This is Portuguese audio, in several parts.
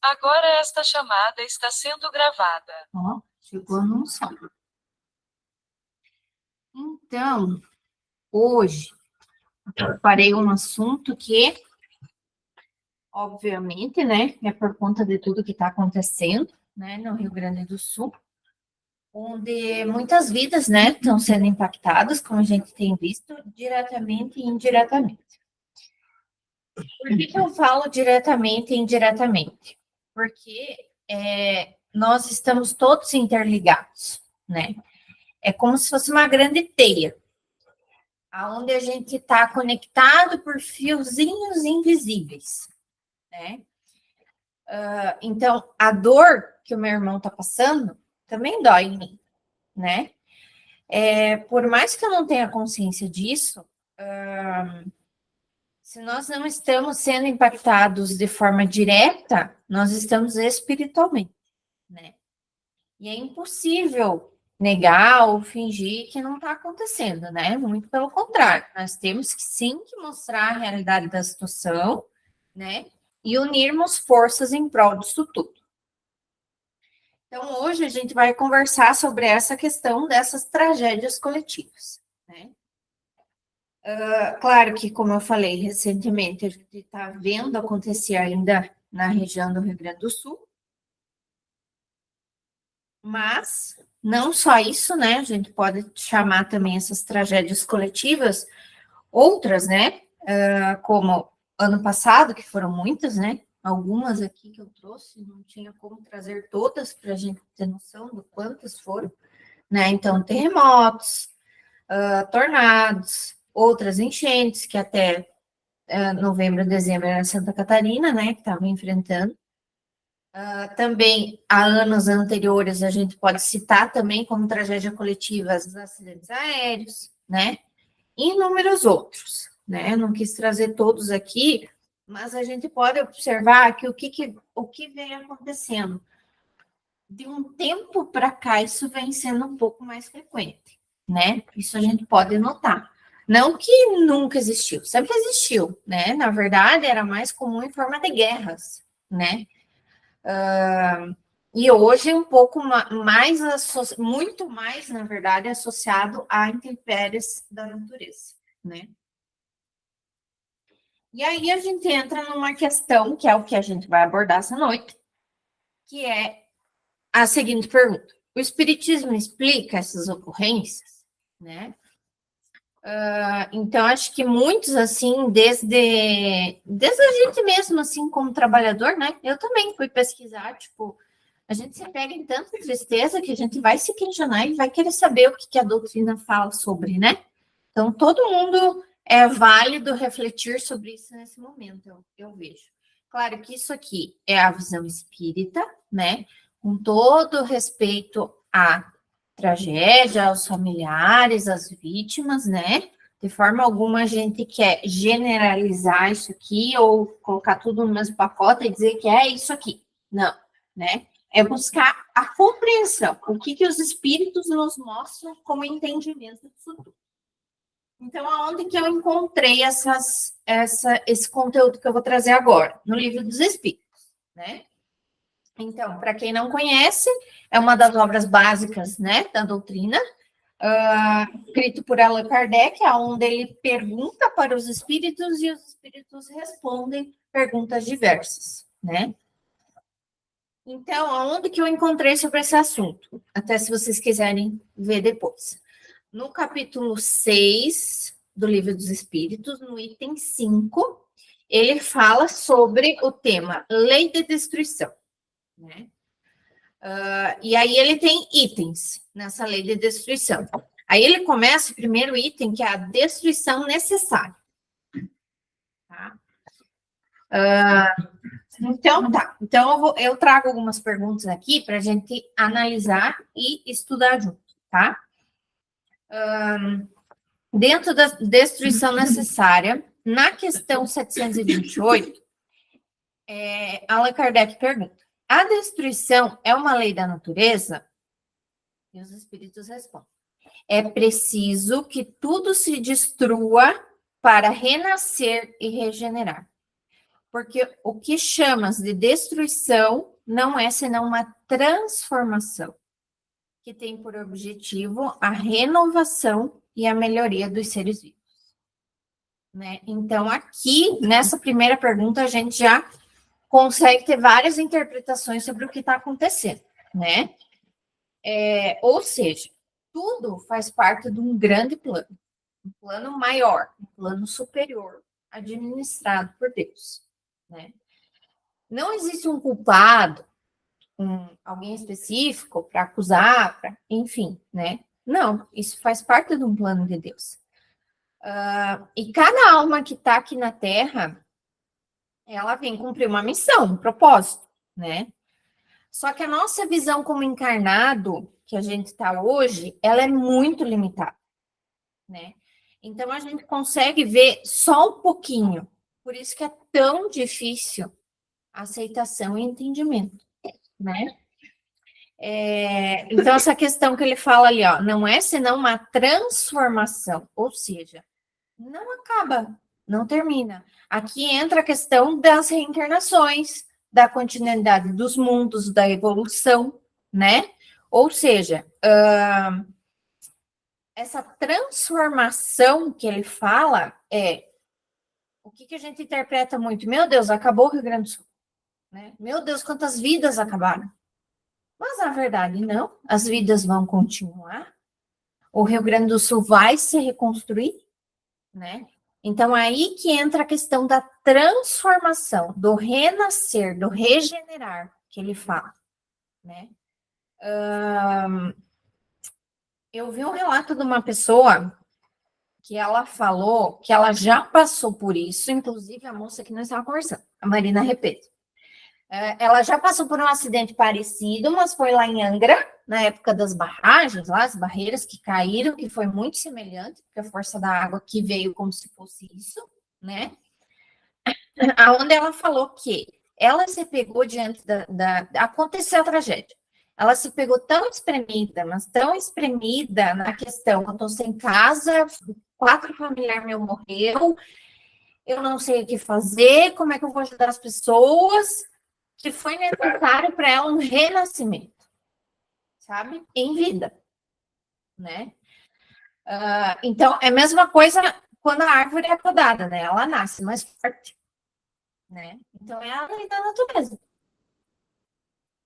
Agora esta chamada está sendo gravada. Ó, chegou no som. Então, hoje, eu preparei um assunto que, obviamente, né, é por conta de tudo que está acontecendo, né, no Rio Grande do Sul, onde muitas vidas, né, estão sendo impactadas, como a gente tem visto, diretamente e indiretamente. Por que eu falo diretamente e indiretamente? Porque nós estamos todos interligados, né? É como se fosse uma grande teia, aonde a gente está conectado por fiozinhos invisíveis, né? Então, a dor que o meu irmão está passando também dói em mim, né? Por mais que eu não tenha consciência disso, se nós não estamos sendo impactados de forma direta, nós estamos espiritualmente, né? E é impossível negar ou fingir que não está acontecendo, né? Muito pelo contrário, nós temos que sim que mostrar a realidade da situação, né? E unirmos forças em prol disso tudo. Então, hoje a gente vai conversar sobre essa questão dessas tragédias coletivas, né? Claro que, como eu falei recentemente, a gente está vendo acontecer ainda na região do Rio Grande do Sul, mas não só isso, né? A gente pode chamar também essas tragédias coletivas, outras, né? Como ano passado, que foram muitas, né? Algumas aqui que eu trouxe, não tinha como trazer todas para a gente ter noção de quantas foram, né? Então, terremotos, tornados, outras enchentes, que até novembro, dezembro era Santa Catarina, né? Que estava enfrentando. Também, há anos anteriores, a gente pode citar também como tragédia coletiva os acidentes aéreos, né? E inúmeros outros, né? Não quis trazer todos aqui, mas a gente pode observar que o que vem acontecendo. De um tempo para cá, isso vem sendo um pouco mais frequente, né? Isso a gente pode notar. Não que nunca existiu, sempre existiu, né? Na verdade, era mais comum em forma de guerras, né? E hoje um pouco mais, muito mais, na verdade, associado a intempéries da natureza, né? E aí a gente entra numa questão, que é o que a gente vai abordar essa noite, que é a seguinte pergunta: o Espiritismo explica essas ocorrências, né? Então, acho que muitos, assim, desde a gente mesmo, assim, como trabalhador, né? Eu também fui pesquisar, tipo, a gente se pega em tanta tristeza que a gente vai se questionar e vai querer saber o que a doutrina fala sobre, né? Então, todo mundo é válido refletir sobre isso nesse momento, eu vejo. Claro que isso aqui é a visão espírita, né? Com todo respeito à tragédia, aos familiares, às vítimas, né? De forma alguma a gente quer generalizar isso aqui ou colocar tudo no mesmo pacote e dizer que é isso aqui. Não, né? É buscar a compreensão, o que os espíritos nos mostram como entendimento disso tudo. Então, aonde que eu encontrei esse conteúdo que eu vou trazer agora? No Livro dos Espíritos, né? Então, para quem não conhece, é uma das obras básicas, né, da doutrina, escrito por Allan Kardec, onde ele pergunta para os espíritos e os espíritos respondem perguntas diversas, né? Então, aonde que eu encontrei sobre esse assunto? Até se vocês quiserem ver depois. No capítulo 6 do Livro dos Espíritos, no item 5, ele fala sobre o tema lei de destruição, né? E aí ele tem itens nessa lei de destruição. Aí ele começa o primeiro item, que é a destruição necessária. Tá? Então, tá. Então, eu trago algumas perguntas aqui para a gente analisar e estudar junto, tá? Dentro da destruição necessária, na questão 728, Allan Kardec pergunta: a destruição é uma lei da natureza? E os espíritos respondem: é preciso que tudo se destrua para renascer e regenerar. Porque o que chamas de destruição não é senão uma transformação, que tem por objetivo a renovação e a melhoria dos seres vivos. Né? Então, aqui, nessa primeira pergunta, a gente já consegue ter várias interpretações sobre o que está acontecendo, né? Ou seja, tudo faz parte de um grande plano, um plano maior, um plano superior, administrado por Deus, né? Não existe um culpado, alguém específico para acusar, enfim, né? Não, isso faz parte de um plano de Deus. E cada alma que está aqui na Terra, ela vem cumprir uma missão, um propósito, né? Só que a nossa visão como encarnado, que a gente está hoje, ela é muito limitada, né? Então, a gente consegue ver só um pouquinho. Por isso que é tão difícil a aceitação e entendimento, né? Então, essa questão que ele fala ali, ó, não é senão uma transformação, ou seja, não acaba, não termina. Aqui entra a questão das reencarnações, da continuidade dos mundos, da evolução, né? Ou seja, essa transformação que ele fala o que a gente interpreta muito? Meu Deus, acabou o Rio Grande do Sul, né? Meu Deus, quantas vidas acabaram. Mas, na verdade, não. As vidas vão continuar. O Rio Grande do Sul vai se reconstruir, né? Então, aí que entra a questão da transformação, do renascer, do regenerar, que ele fala, né? Eu vi um relato de uma pessoa que ela falou que ela já passou por isso, inclusive a moça que nós estávamos conversando, a Marina Repeto. Ela já passou por um acidente parecido, mas foi lá em Angra, na época das barragens, lá, as barreiras que caíram, que foi muito semelhante, porque a força da água que veio como se fosse isso, né? Aonde ela falou que ela se pegou diante aconteceu a tragédia. Ela se pegou tão espremida, mas tão espremida na questão, eu estou sem casa, 4 familiares meus morreu, eu não sei o que fazer, como é que eu vou ajudar as pessoas, que foi necessário para ela um renascimento, sabe? Em vida, né? Então, é a mesma coisa quando a árvore é podada, né? Ela nasce mais forte, né? Então, é a lei da natureza.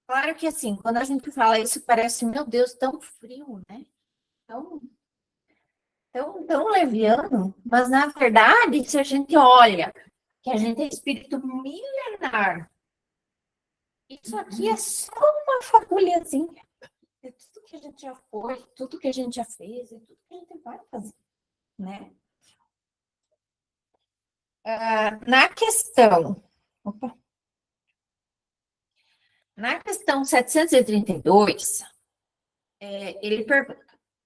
Claro que, assim, quando a gente fala isso, parece, meu Deus, tão frio, né? Tão leviano, mas, na verdade, se a gente olha que a gente é espírito milenar, isso aqui é só uma fagulhazinha. É tudo que a gente já foi, tudo que a gente já fez, é tudo que a gente vai fazer, né? Na questão, na questão 732, ele pergunta,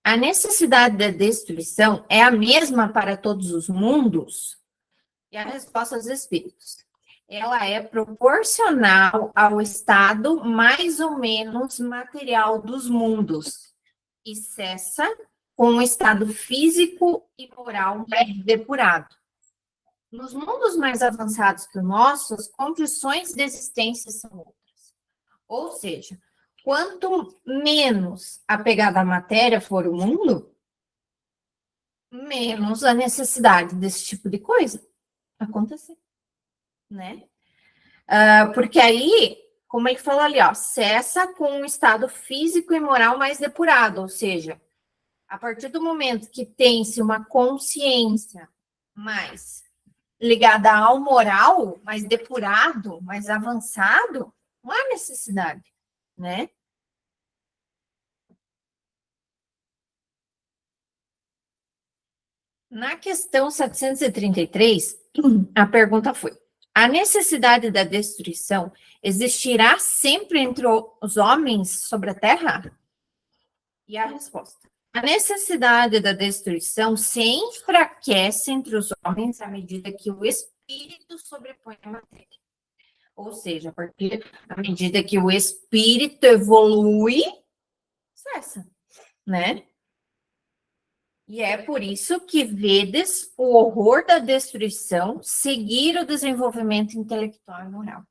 a necessidade da destruição é a mesma para todos os mundos? E a resposta dos espíritos, ela é proporcional ao estado mais ou menos material dos mundos e cessa com o estado físico e moral mais depurado. Nos mundos mais avançados que o nosso, as condições de existência são outras. Ou seja, quanto menos apegado à matéria for o mundo, menos a necessidade desse tipo de coisa acontecer, né? Porque aí, como ele falou ali, ó, cessa com um estado físico e moral mais depurado, ou seja, a partir do momento que tem-se uma consciência mais ligada ao moral, mais depurado, mais avançado, não há necessidade, né? Na questão 733, a pergunta foi: a necessidade da destruição existirá sempre entre os homens sobre a Terra? E a resposta: a necessidade da destruição se enfraquece entre os homens à medida que o espírito sobrepõe a matéria. Ou seja, porque à medida que o espírito evolui, cessa, né? E é por isso que vedes o horror da destruição seguir o desenvolvimento intelectual e moral,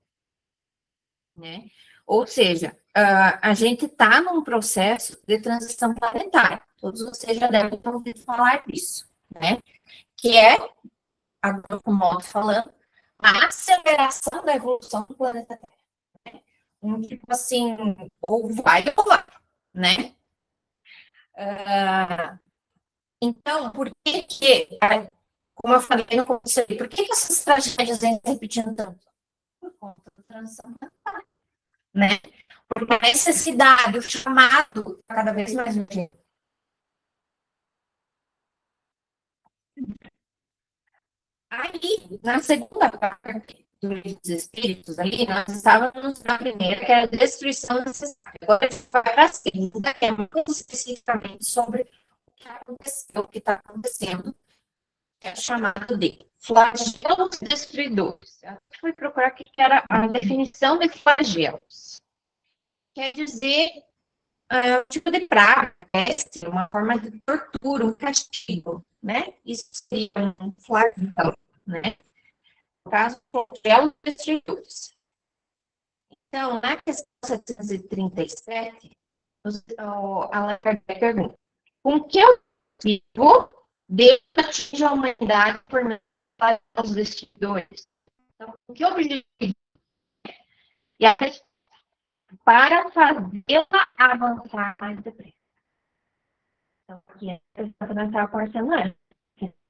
né? Ou seja, a gente está num processo de transição planetária. Todos vocês já devem ter ouvido falar disso, né? Que é, a grosso modo falando, a aceleração da evolução do planeta Terra. Um tipo assim, ou vai, né? Então, por que que, como eu falei no começo, por que que essas tragédias vêm se repetindo tanto? Por conta da transição planetária, né? Porque a necessidade, o chamado, cada vez mais urgente. Aí, na segunda parte dos espíritos ali, nós estávamos na primeira, que era a destruição necessária. Agora a gente vai para a segunda, que é muito especificamente sobre o que aconteceu, o que está acontecendo, que é chamado de flagelos destruidores. Eu fui procurar o que era a definição de flagelos. Quer dizer, um tipo de praga, peste, uma forma de tortura, um castigo, né? Isso seria um flagelo, né? No caso, flagelos destruidores. Então, na questão 737, Allan Kardec pergunta: com que objetivo Deus atinge a humanidade por meio dos destruidores? Então, com que objetivo? E a para fazê-la avançar mais depressa. Então, aqui é a porcentagem.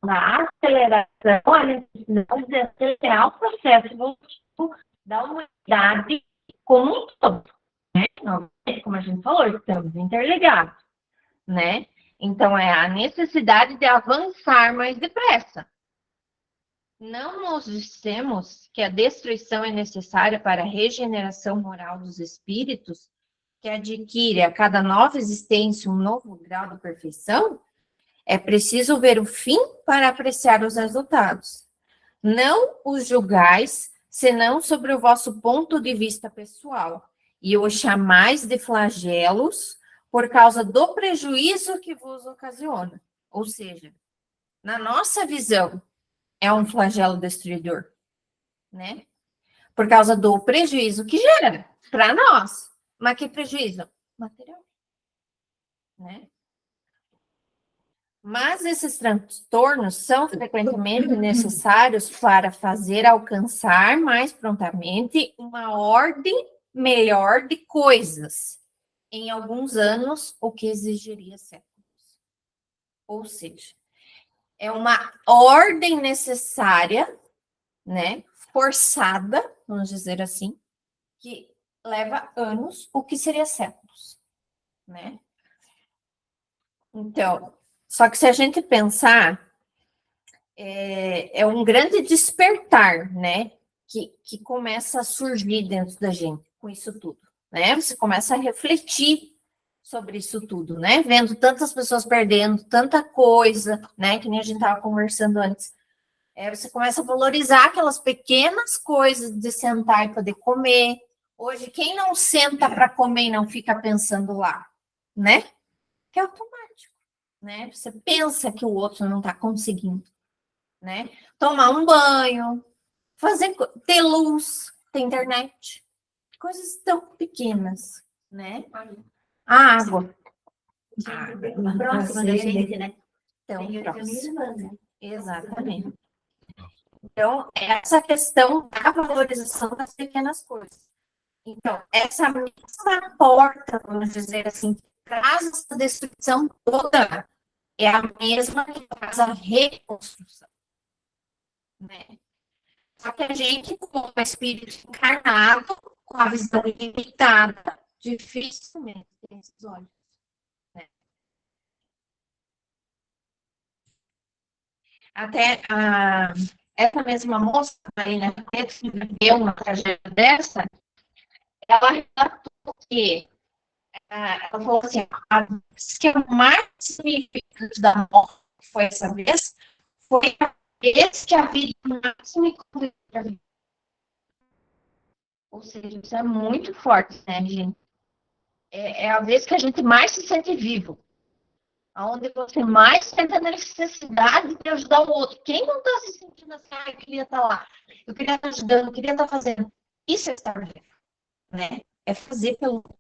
Na aceleração, a necessidade de acelerar o processo evolutivo da humanidade como um todo. Né? Como a gente falou, estamos interligados. Né? Então, é a necessidade de avançar mais depressa. Não nos dissemos que a destruição é necessária para a regeneração moral dos espíritos, que adquire a cada nova existência um novo grau de perfeição? É preciso ver o fim para apreciar os resultados. Não os julgais, senão sobre o vosso ponto de vista pessoal, e os chamais de flagelos por causa do prejuízo que vos ocasiona. Ou seja, na nossa visão, é um flagelo destruidor, né? Por causa do prejuízo que gera para nós. Mas que prejuízo? Material, né? Mas esses transtornos são frequentemente necessários para fazer alcançar mais prontamente uma ordem melhor de coisas, em alguns anos, o que exigiria séculos. Ou seja, é uma ordem necessária, né, forçada, vamos dizer assim, que leva anos, o que seria séculos, né? Então, só que se a gente pensar, é um grande despertar, né? Que começa a surgir dentro da gente com isso tudo, né? Você começa a refletir sobre isso tudo, né? Vendo tantas pessoas perdendo tanta coisa, né? Que nem a gente estava conversando antes. Você começa a valorizar aquelas pequenas coisas de sentar e poder comer. Hoje, quem não senta para comer e não fica pensando lá, né? Que é automático, né? Você pensa que o outro não está conseguindo, né? Tomar um banho, ter luz, ter internet, coisas tão pequenas, né? A água. Próxima da gente, né? Então, próxima. Exatamente. Então, essa questão da valorização das pequenas coisas. Então, essa mesma porta, vamos dizer assim, que traz essa destruição toda, é a mesma que traz a reconstrução, né? Só que a gente, como espírito encarnado, com a visão limitada, dificilmente tem esses olhos, né? Até essa mesma moça, Marina, que viveu uma tragédia dessa, ela relatou que ela falou assim, a vez que o mais significante da morte foi essa vez, foi a vez que a vida mais me convidou a vida. Ou seja, isso é muito forte, né, gente? É a vez que a gente mais se sente vivo. Onde você mais sente a necessidade de ajudar o outro. Quem não está se sentindo assim, eu queria estar lá, eu queria estar ajudando, eu queria estar fazendo. Isso é estar vivo, né? É fazer pelo outro.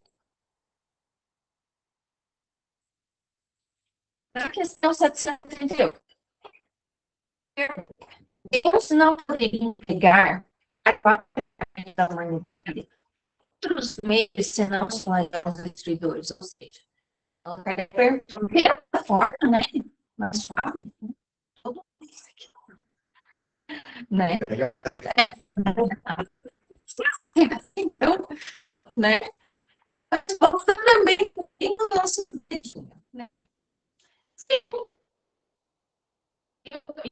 Na questão 738, Deus não poderia entregar a parte da humanidade outros meios senão só os destruidores, ou seja, ela pergunta da forma, né? Mas tudo isso aqui, né? Então, né? Mas volta também um pouquinho do nosso dedinho, né?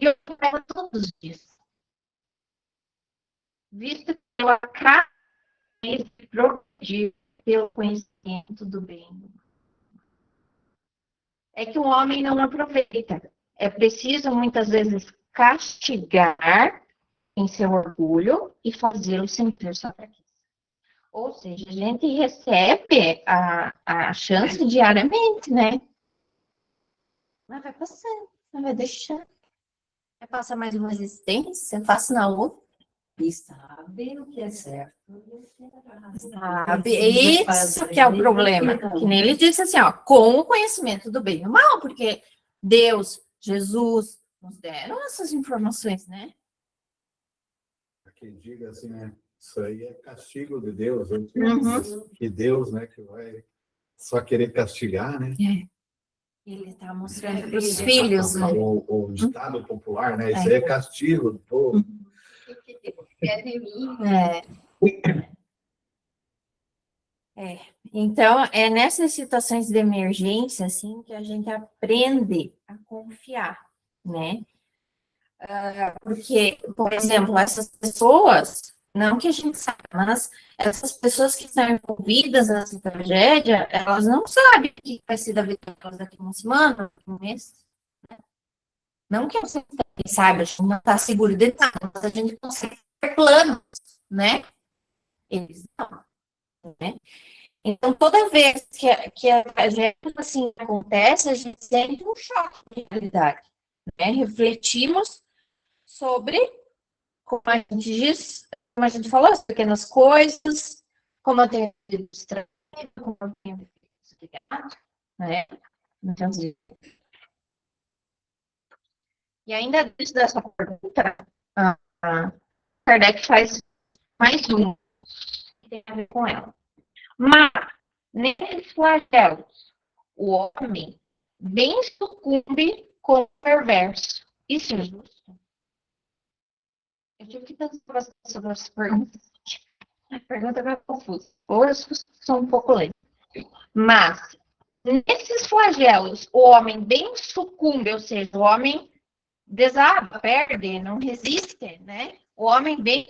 Eu pego todos os dias. Visto que eu acabo de progredir pelo conhecimento do bem. É que o homem não aproveita. É preciso, muitas vezes, castigar em seu orgulho e fazê-lo sentir sua fraqueza. Ou seja, a gente recebe a chance diariamente, né? Mas vai passando, vai deixando. Vai passar mais uma existência, passa na outra. E sabe o que é certo. Sabe? Isso que é o problema. Que nem ele disse assim, ó, com o conhecimento do bem e do mal, porque Deus, Jesus, nos deram essas informações, né? Quem diga assim, né? Isso aí é castigo de Deus. Uhum. Que Deus, né? Que vai só querer castigar, né? Ele está mostrando para os filhos, né? O ditado popular, né? Isso aí é castigo do povo. Então, é nessas situações de emergência, assim, que a gente aprende a confiar, né? Porque, por exemplo, essas pessoas, não que a gente saiba, mas essas pessoas que estão envolvidas nessa tragédia, elas não sabem o que vai ser da vida delas daqui uma semana, um mês. Não que a gente saiba, a gente não está seguro de nada, mas a gente consegue ter planos, né? Eles não, né? Então, toda vez que a tragédia assim acontece, a gente sente um choque de realidade, né? Refletimos sobre, como a gente diz, como a gente falou, as pequenas coisas, como eu tenho vivido estranho, como eu tenho vivido desligado, né? Então, e ainda dentro dessa pergunta, a Kardec faz mais um que tem a ver com ela. Mas, nesses flagelos, o homem bem sucumbe com o perverso. Isso é justo? Eu tive que pensar sobre essa pergunta. A pergunta é confusa. Ou eu sou um pouco lenta. Mas, nesses flagelos, o homem bem sucumbe, ou seja, o homem desaba, perde, não resiste, né? O homem bem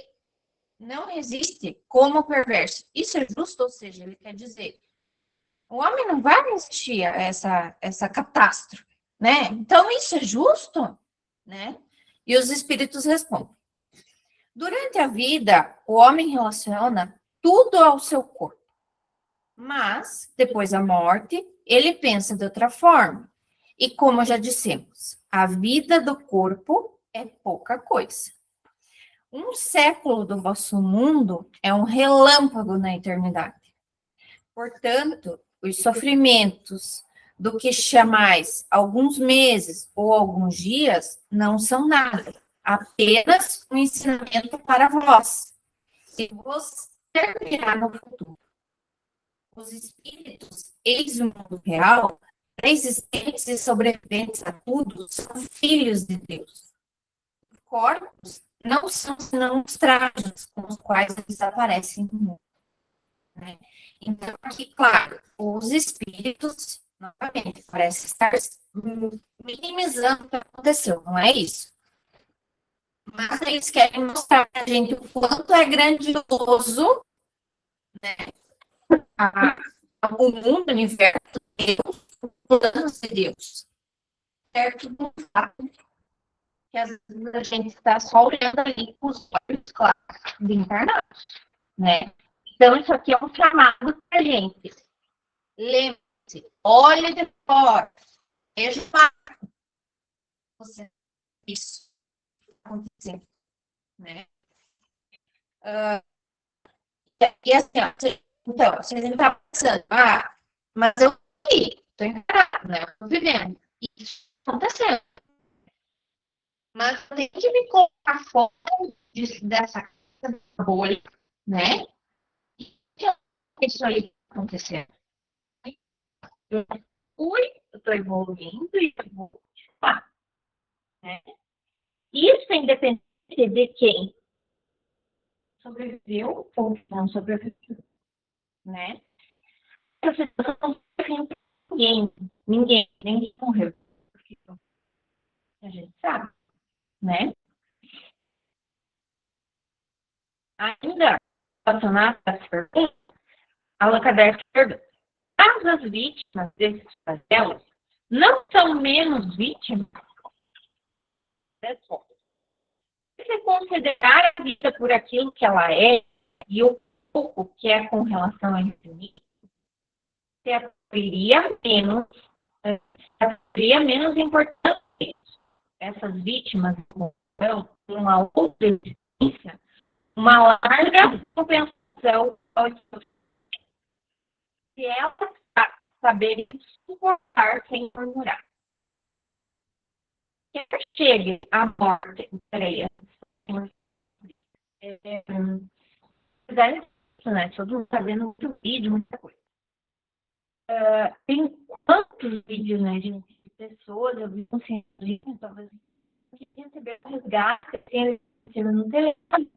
não resiste como perverso. Isso é justo, ou seja, ele quer dizer, o homem não vai resistir a essa catástrofe, né? Então, isso é justo, né? E os espíritos respondem. Durante a vida, o homem relaciona tudo ao seu corpo. Mas, depois da morte, ele pensa de outra forma. E como já dissemos, a vida do corpo é pouca coisa. Um século do vosso mundo é um relâmpago na eternidade. Portanto, os sofrimentos do que chamais alguns meses ou alguns dias não são nada, apenas um ensinamento para vós, que vos servirá no futuro. Os espíritos, eis o mundo real, existentes e sobreviventes a tudo, são filhos de Deus. Os corpos não são senão os trajes com os quais eles aparecem no mundo. Né? Então, aqui, claro, os espíritos, novamente, parece estar minimizando o que aconteceu, não é isso? Mas eles querem mostrar para a gente o quanto é grandioso, né, o mundo, o universo de Deus, o plano de Deus. Certo do fato que às vezes a gente está só olhando ali com os olhos claros de encarnado, né? Então, isso aqui é um chamado para a gente. Lembre-se, olhe de fora, vejo lá você isso acontecendo, né? E assim, ó, então, você não tá pensando, mas eu tô encarado, né? Eu tô vivendo. E isso tá acontecendo. Mas eu tenho que me colocar fora dessa bolha, né? E isso aí tá acontecendo. Eu eu tô evoluindo e eu vou continuar, né? Isso é independente de quem sobreviveu ou não sobreviveu, né? Essa situação não define ninguém morreu. A gente sabe, né? Ainda, relacionado a essa pergunta, Allan Kardec pergunta: as vítimas desses fazelas não são menos vítimas? Se considerar a vida por aquilo que ela é e o pouco que é com relação a infinito, se atribuiria menos importância. Essas vítimas têm uma outra existência, uma larga compensação ao se elas saberem suportar sem murmurar. Quer chegue à morte, peraí, né? Todo mundo está vendo muito vídeo, muita coisa. Tem quantos vídeos, né, de pessoas, eu vi assim, talvez que receber resgate, assim, no telefone,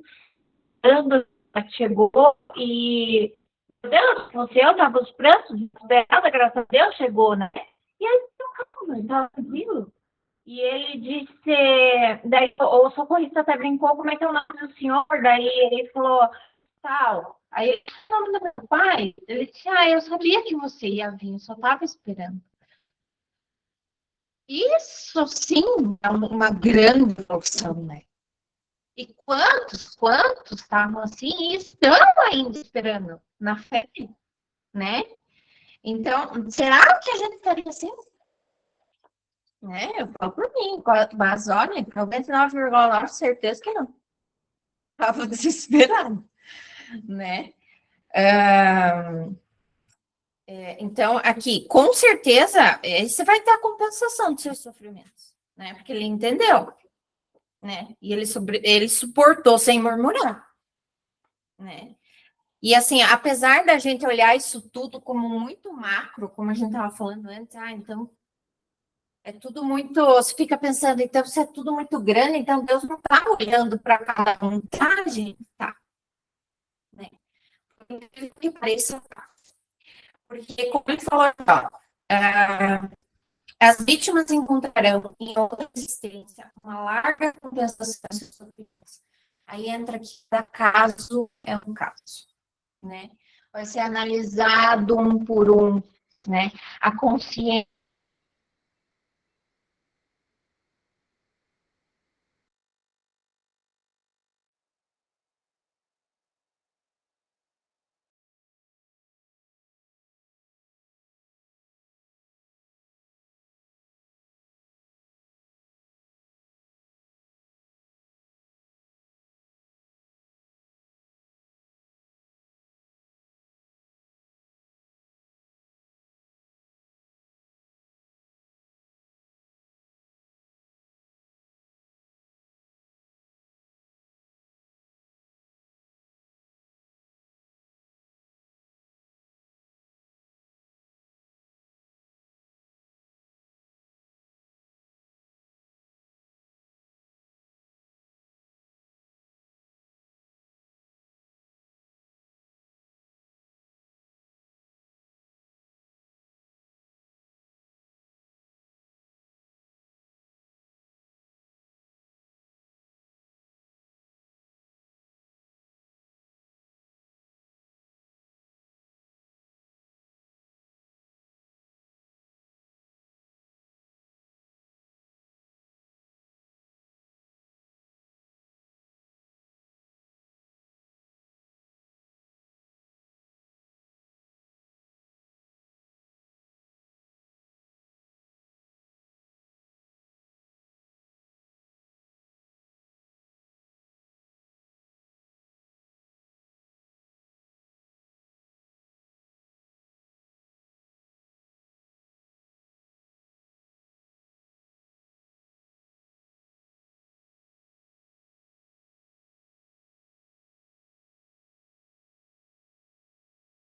chegou e meu Deus, você eu tava os prantos desesperada, graças a Deus chegou, né? E aí, calma, tava tranquilo. E ele disse, daí o socorrista até brincou, como é que é o nome do senhor? Daí ele falou, tal. Aí, o nome do meu pai? Ele disse, eu sabia que você ia vir, eu só estava esperando. Isso sim é uma grande profissão, né? E quantos estavam assim e estão ainda esperando na fé, né? Então, será que a gente estaria assim? Né? Eu falo por mim, mas olha, 99,9% certeza que não. Estava desesperado, né? Então, aqui, com certeza, você vai ter a compensação dos seus sofrimentos, né? Porque ele entendeu, né? E ele suportou sem murmurar, né? E assim, apesar da gente olhar isso tudo como muito macro, como a gente estava falando antes, então é tudo muito. Você fica pensando, então, se é tudo muito grande, então Deus não está olhando para cada um, tá, gente? Tá. Né? Que pareça, porque, como ele falou, as vítimas encontrarão em outra existência uma larga compensação dos seus sofrimentos. Aí entra que cada caso é um caso, né? Vai ser analisado um por um, né? A consciência